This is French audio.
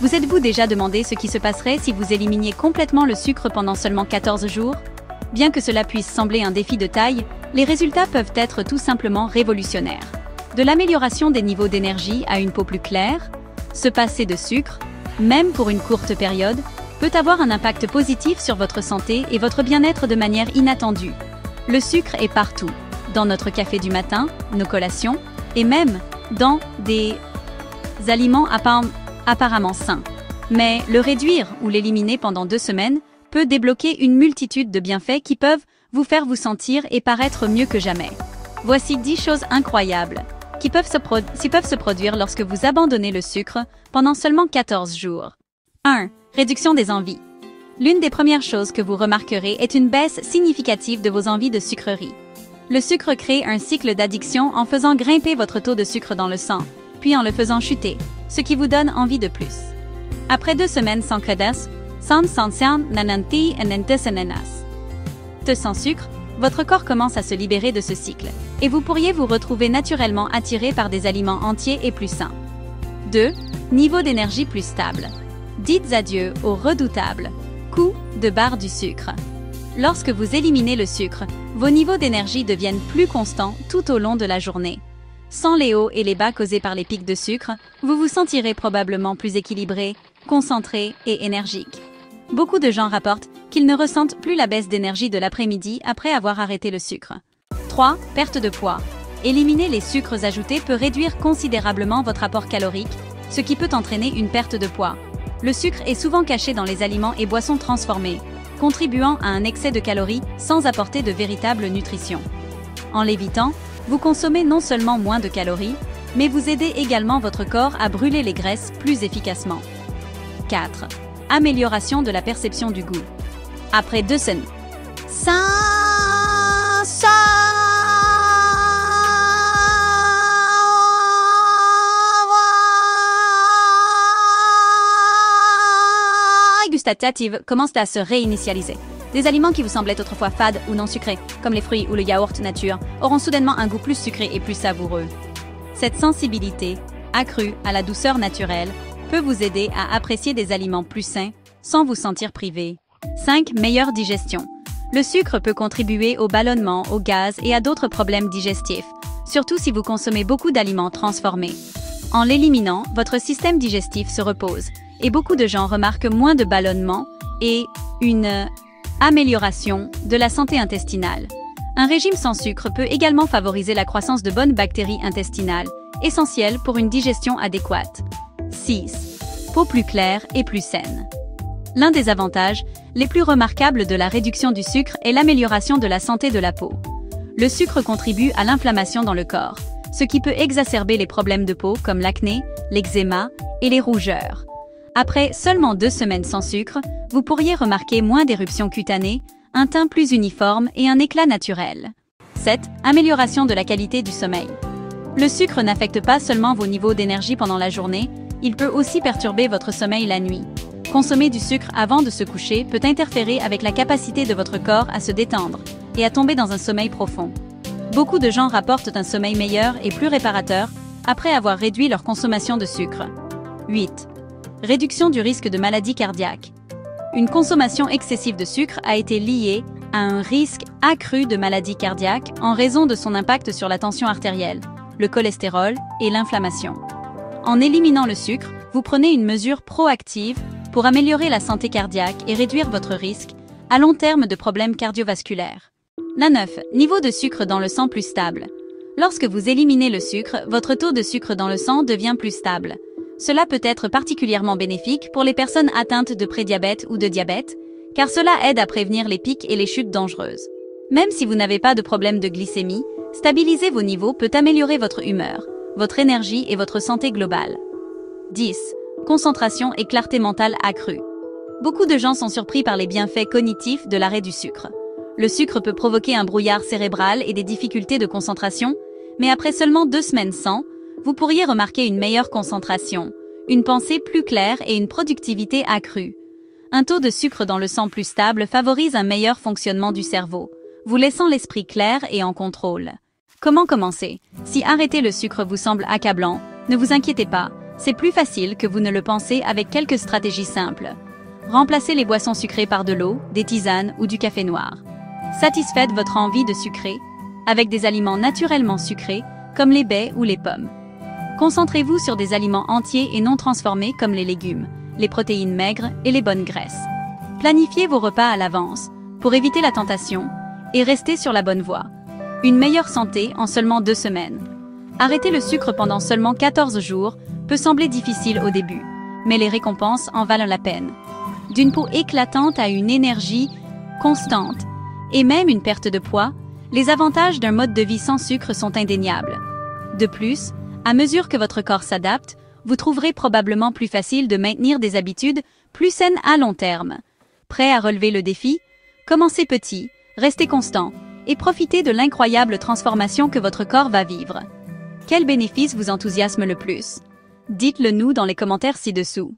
Vous êtes-vous déjà demandé ce qui se passerait si vous éliminiez complètement le sucre pendant seulement 14 jours? Bien que cela puisse sembler un défi de taille, les résultats peuvent être tout simplement révolutionnaires. De l'amélioration des niveaux d'énergie à une peau plus claire, se passer de sucre, même pour une courte période, peut avoir un impact positif sur votre santé et votre bien-être de manière inattendue. Le sucre est partout, dans notre café du matin, nos collations, et même dans des aliments apparemment sains. Mais le réduire ou l'éliminer pendant 2 semaines peut débloquer une multitude de bienfaits qui peuvent vous faire vous sentir et paraître mieux que jamais. Voici 10 choses incroyables qui peuvent se produire lorsque vous abandonnez le sucre pendant seulement 14 jours. 1. Réduction des envies. L'une des premières choses que vous remarquerez est une baisse significative de vos envies de sucrerie. Le sucre crée un cycle d'addiction en faisant grimper votre taux de sucre dans le sang, puis en le faisant chuter, ce qui vous donne envie de plus. Après 2 semaines sans credas, sans sucre, votre corps commence à se libérer de ce cycle, et vous pourriez vous retrouver naturellement attiré par des aliments entiers et plus sains. 2. Niveau d'énergie plus stable. Dites adieu au redoutable coup de barre du sucre. Lorsque vous éliminez le sucre, vos niveaux d'énergie deviennent plus constants tout au long de la journée. Sans les hauts et les bas causés par les pics de sucre, vous vous sentirez probablement plus équilibré, concentré et énergique. Beaucoup de gens rapportent qu'ils ne ressentent plus la baisse d'énergie de l'après-midi après avoir arrêté le sucre. 3. Perte de poids. Éliminer les sucres ajoutés peut réduire considérablement votre apport calorique, ce qui peut entraîner une perte de poids. Le sucre est souvent caché dans les aliments et boissons transformés, contribuant à un excès de calories sans apporter de véritable nutrition. En l'évitant, vous consommez non seulement moins de calories, mais vous aidez également votre corps à brûler les graisses plus efficacement. 4. Amélioration de la perception du goût. Après 2 semaines. Gustative commencent à se réinitialiser. Des aliments qui vous semblaient autrefois fades ou non sucrés, comme les fruits ou le yaourt nature, auront soudainement un goût plus sucré et plus savoureux. Cette sensibilité, accrue à la douceur naturelle, peut vous aider à apprécier des aliments plus sains sans vous sentir privé. 5. Meilleure digestion. Le sucre peut contribuer au ballonnement, au gaz et à d'autres problèmes digestifs, surtout si vous consommez beaucoup d'aliments transformés. En l'éliminant, votre système digestif se repose, et beaucoup de gens remarquent moins de ballonnement et une amélioration de la santé intestinale. Un régime sans sucre peut également favoriser la croissance de bonnes bactéries intestinales, essentielles pour une digestion adéquate. 6. Peau plus claire et plus saine. L'un des avantages les plus remarquables de la réduction du sucre est l'amélioration de la santé de la peau. Le sucre contribue à l'inflammation dans le corps, ce qui peut exacerber les problèmes de peau comme l'acné, l'eczéma et les rougeurs. Après seulement 2 semaines sans sucre, vous pourriez remarquer moins d'éruptions cutanées, un teint plus uniforme et un éclat naturel. 7. Amélioration de la qualité du sommeil. Le sucre n'affecte pas seulement vos niveaux d'énergie pendant la journée, il peut aussi perturber votre sommeil la nuit. Consommer du sucre avant de se coucher peut interférer avec la capacité de votre corps à se détendre et à tomber dans un sommeil profond. Beaucoup de gens rapportent un sommeil meilleur et plus réparateur après avoir réduit leur consommation de sucre. 8. Réduction du risque de maladie cardiaque. Une consommation excessive de sucre a été liée à un risque accru de maladie cardiaque en raison de son impact sur la tension artérielle, le cholestérol et l'inflammation. En éliminant le sucre, vous prenez une mesure proactive pour améliorer la santé cardiaque et réduire votre risque à long terme de problèmes cardiovasculaires. 9. Niveau de sucre dans le sang plus stable. Lorsque vous éliminez le sucre, votre taux de sucre dans le sang devient plus stable. Cela peut être particulièrement bénéfique pour les personnes atteintes de prédiabète ou de diabète, car cela aide à prévenir les pics et les chutes dangereuses. Même si vous n'avez pas de problème de glycémie, stabiliser vos niveaux peut améliorer votre humeur, votre énergie et votre santé globale. 10. Concentration et clarté mentale accrue. Beaucoup de gens sont surpris par les bienfaits cognitifs de l'arrêt du sucre. Le sucre peut provoquer un brouillard cérébral et des difficultés de concentration, mais après seulement 2 semaines sans, vous pourriez remarquer une meilleure concentration, une pensée plus claire et une productivité accrue. Un taux de sucre dans le sang plus stable favorise un meilleur fonctionnement du cerveau, vous laissant l'esprit clair et en contrôle. Comment commencer? Si arrêter le sucre vous semble accablant, ne vous inquiétez pas, C'est plus facile que vous ne le pensez avec quelques stratégies simples. Remplacez les boissons sucrées par de l'eau, des tisanes ou du café noir. Satisfaites votre envie de sucré avec des aliments naturellement sucrés comme les baies ou les pommes. Concentrez-vous sur des aliments entiers et non transformés comme les légumes, les protéines maigres et les bonnes graisses. Planifiez vos repas à l'avance pour éviter la tentation et rester sur la bonne voie. Une meilleure santé en seulement 2 semaines. Arrêter le sucre pendant seulement 14 jours peut sembler difficile au début, mais les récompenses en valent la peine. D'une peau éclatante à une énergie constante et même une perte de poids, les avantages d'un mode de vie sans sucre sont indéniables. De plus, à mesure que votre corps s'adapte, vous trouverez probablement plus facile de maintenir des habitudes plus saines à long terme. Prêt à relever le défi? Commencez petit, restez constant et profitez de l'incroyable transformation que votre corps va vivre. Quel bénéfice vous enthousiasme le plus? Dites-le nous dans les commentaires ci-dessous.